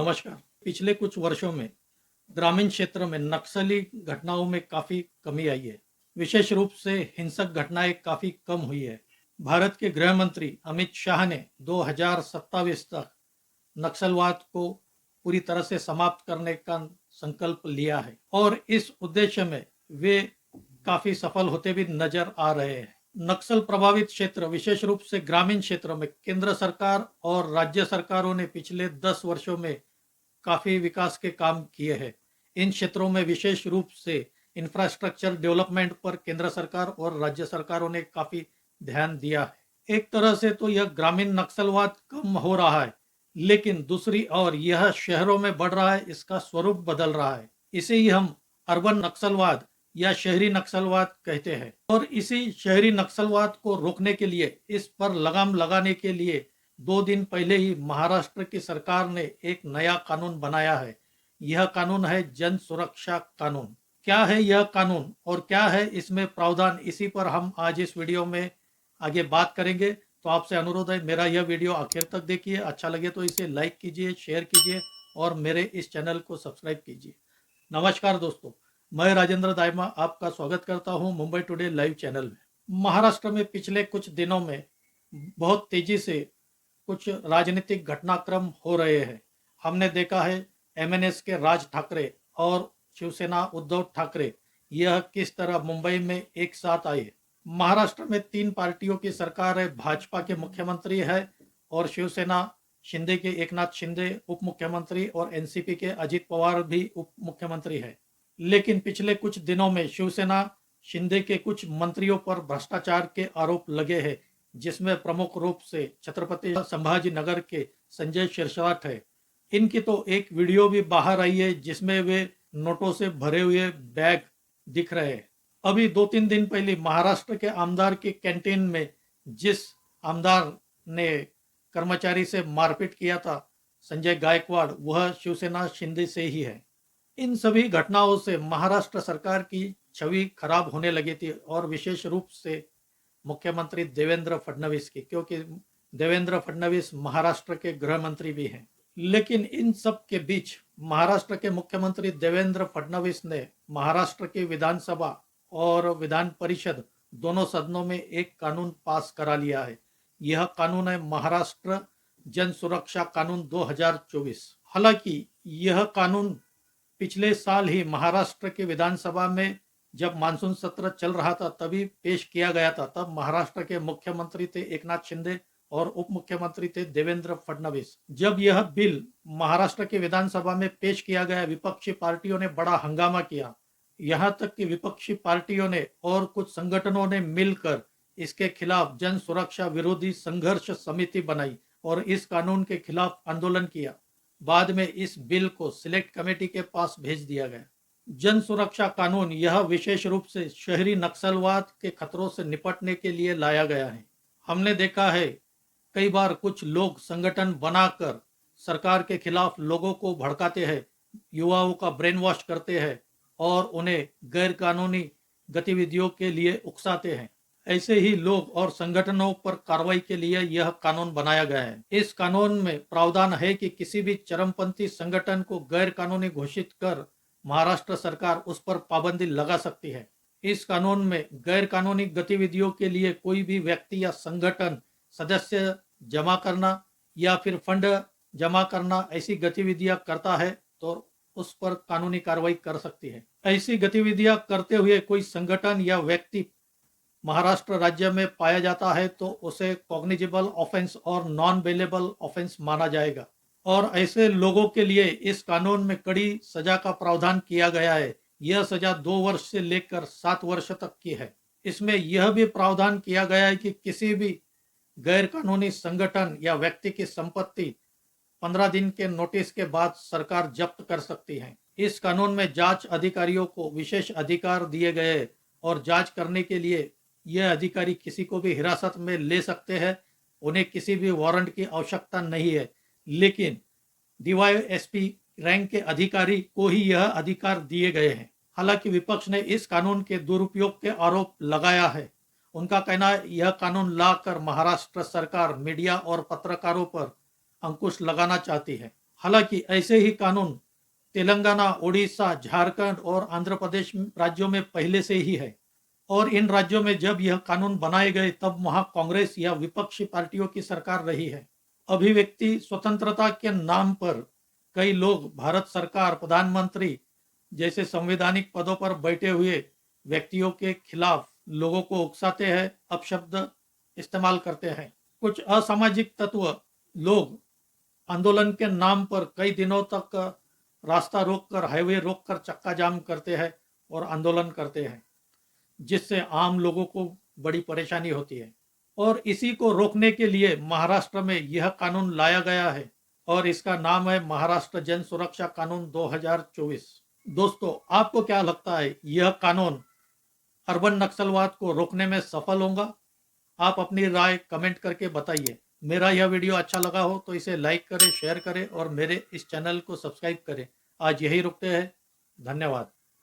नमस्कार। पिछले कुछ वर्षों में ग्रामीण क्षेत्र में नक्सली घटनाओं में काफी कमी आई है। विशेष रूप से हिंसक घटनाएं काफी कम हुई है। भारत के गृह मंत्री अमित शाह ने 2027 तक नक्सलवाद को पूरी तरह से समाप्त करने का संकल्प लिया है और इस उद्देश्य में वे काफी सफल होते भी नजर आ रहे हैं। नक्सल प्रभावित क्षेत्र विशेष रूप से ग्रामीण क्षेत्रों में केंद्र सरकार और राज्य सरकारों ने पिछले 10 वर्षों में काफी विकास के काम किए हैं। इन क्षेत्रों में विशेष रूप से इंफ्रास्ट्रक्चर डेवलपमेंट पर केंद्र सरकार और राज्य सरकारों ने काफी ध्यान दिया है। एक तरह से तो यह ग्रामीण नक्सलवाद कम हो रहा है, लेकिन दूसरी ओर यह शहरों में बढ़ रहा है, इसका स्वरूप बदल रहा है। इसे ही हम अर्बन नक्सलवाद या शहरी नक्सलवाद कहते हैं। और इसी शहरी नक्सलवाद को रोकने के लिए, इस पर लगाम लगाने के लिए 2 दिन पहले ही महाराष्ट्र की सरकार ने एक नया कानून बनाया है। यह कानून है जन सुरक्षा कानून। क्या है यह कानून और क्या है इसमें प्रावधान, इसी पर हम आज इस वीडियो में आगे बात करेंगे। तो आपसे अनुरोध है, मेरा यह वीडियो आखिर तक देखिए। अच्छा लगे तो इसे लाइक कीजिए, शेयर कीजिए और मेरे इस चैनल को सब्सक्राइब कीजिए। नमस्कार दोस्तों, मैं राजेंद्र दाइमा आपका स्वागत करता हूं मुंबई टुडे लाइव चैनल में। महाराष्ट्र में पिछले कुछ दिनों में बहुत तेजी से कुछ राजनीतिक घटनाक्रम हो रहे हैं। हमने देखा है एमएनएस के राज ठाकरे और शिवसेना उद्धव ठाकरे यह किस तरह मुंबई में एक साथ आए। महाराष्ट्र में 3 पार्टियों की सरकार है। भाजपा के मुख्यमंत्री है और शिवसेना शिंदे के एकनाथ शिंदे उप मुख्यमंत्री और एनसीपी के अजित पवार भी उप मुख्यमंत्री है। लेकिन पिछले कुछ दिनों में शिवसेना शिंदे के कुछ मंत्रियों पर भ्रष्टाचार के आरोप लगे हैं, जिसमें प्रमुख रूप से छत्रपति संभाजी नगर के संजय शिरसाट है। इनकी तो एक वीडियो भी बाहर आई है जिसमें वे नोटों से भरे हुए बैग दिख रहे हैं। अभी 2-3 दिन पहले महाराष्ट्र के आमदार की कैंटीन में जिस आमदार ने कर्मचारी से मारपीट किया था, संजय गायकवाड़, वह शिवसेना शिंदे से ही है। इन सभी घटनाओं से महाराष्ट्र सरकार की छवि खराब होने लगी थी और विशेष रूप से मुख्यमंत्री देवेंद्र फडणवीस की, क्योंकि देवेंद्र फडणवीस महाराष्ट्र के गृह मंत्री भी हैं। लेकिन इन सब के बीच महाराष्ट्र के मुख्यमंत्री देवेंद्र फडणवीस ने महाराष्ट्र की विधानसभा और विधान परिषद दोनों सदनों में एक कानून पास करा लिया है। यह कानून है महाराष्ट्र जन सुरक्षा कानून 2024। हालांकि यह कानून पिछले साल ही महाराष्ट्र की विधानसभा में जब मानसून सत्र चल रहा था तभी पेश किया गया था। तब महाराष्ट्र के मुख्यमंत्री थे एकनाथ शिंदे और उप मुख्यमंत्री थे देवेंद्र फडणवीस। जब यह बिल महाराष्ट्र की विधानसभा में पेश किया गया, विपक्षी पार्टियों ने बड़ा हंगामा किया। यहाँ तक कि विपक्षी पार्टियों ने और कुछ संगठनों ने मिलकर इसके खिलाफ जन सुरक्षा विरोधी संघर्ष समिति बनाई और इस कानून के खिलाफ आंदोलन किया। बाद में इस बिल को सिलेक्ट कमेटी के पास भेज दिया गया। जन सुरक्षा कानून यह विशेष रूप से शहरी नक्सलवाद के खतरों से निपटने के लिए लाया गया है। हमने देखा है कई बार कुछ लोग संगठन बनाकर सरकार के खिलाफ लोगों को भड़काते हैं, युवाओं का ब्रेन वॉश करते हैं और उन्हें गैर कानूनी गतिविधियों के लिए उकसाते हैं। ऐसे ही लोग और संगठनों पर कार्रवाई के लिए यह कानून बनाया गया है। इस कानून में प्रावधान है कि किसी भी चरमपंथी संगठन को गैर कानूनी घोषित कर महाराष्ट्र सरकार उस पर पाबंदी लगा सकती है। इस कानून में गैर कानूनी गतिविधियों के लिए कोई भी व्यक्ति या संगठन सदस्य जमा करना या फिर फंड जमा करना ऐसी गतिविधियां करता है तो उस पर कानूनी कार्रवाई कर सकती है। ऐसी गतिविधियां करते हुए कोई संगठन या व्यक्ति महाराष्ट्र राज्य में पाया जाता है तो उसे कॉग्निजेबल ऑफेंस और नॉन बेलेबल ऑफेंस माना जाएगा और ऐसे लोगों के लिए इस कानून में कड़ी सजा का प्रावधान किया गया है। यह सजा 2 वर्ष से लेकर 7 वर्ष तक की है। इसमें यह भी प्रावधान किया गया है कि किसी भी गैर कानूनी संगठन या व्यक्ति की संपत्ति 15 दिन के नोटिस के बाद सरकार जब्त कर सकती है। इस कानून में जांच अधिकारियों को विशेष अधिकार दिए गए और जांच करने के लिए यह अधिकारी किसी को भी हिरासत में ले सकते हैं। उन्हें किसी भी वारंट की आवश्यकता नहीं है, लेकिन डीवाईएसपी रैंक के अधिकारी को ही यह अधिकार दिए गए हैं। हालांकि विपक्ष ने इस कानून के दुरुपयोग के आरोप लगाया है। उनका कहना है यह कानून लाकर महाराष्ट्र सरकार मीडिया और पत्रकारों पर अंकुश लगाना चाहती है। हालांकि ऐसे ही कानून तेलंगाना, उड़ीसा, झारखंड और आंध्र प्रदेश राज्यों में पहले से ही है, और इन राज्यों में जब यह कानून बनाए गए तब वहां कांग्रेस या विपक्षी पार्टियों की सरकार रही है। अभिव्यक्ति स्वतंत्रता के नाम पर कई लोग भारत सरकार, प्रधानमंत्री जैसे संवैधानिक पदों पर बैठे हुए व्यक्तियों के खिलाफ लोगों को उकसाते हैं, अपशब्द इस्तेमाल करते हैं। कुछ असामाजिक तत्व लोग आंदोलन के नाम पर कई दिनों तक रास्ता रोककर, हाईवे रोककर चक्का जाम करते हैं और आंदोलन करते हैं, जिससे आम लोगों को बड़ी परेशानी होती है। और इसी को रोकने के लिए महाराष्ट्र में यह कानून लाया गया है और इसका नाम है महाराष्ट्र जन सुरक्षा कानून 2024। दोस्तों, आपको क्या लगता है, यह कानून अर्बन नक्सलवाद को रोकने में सफल होगा? आप अपनी राय कमेंट करके बताइए। मेरा यह वीडियो अच्छा लगा हो तो इसे लाइक करें, शेयर करें और मेरे इस चैनल को सब्सक्राइब करें। आज यही रुकते हैं। धन्यवाद।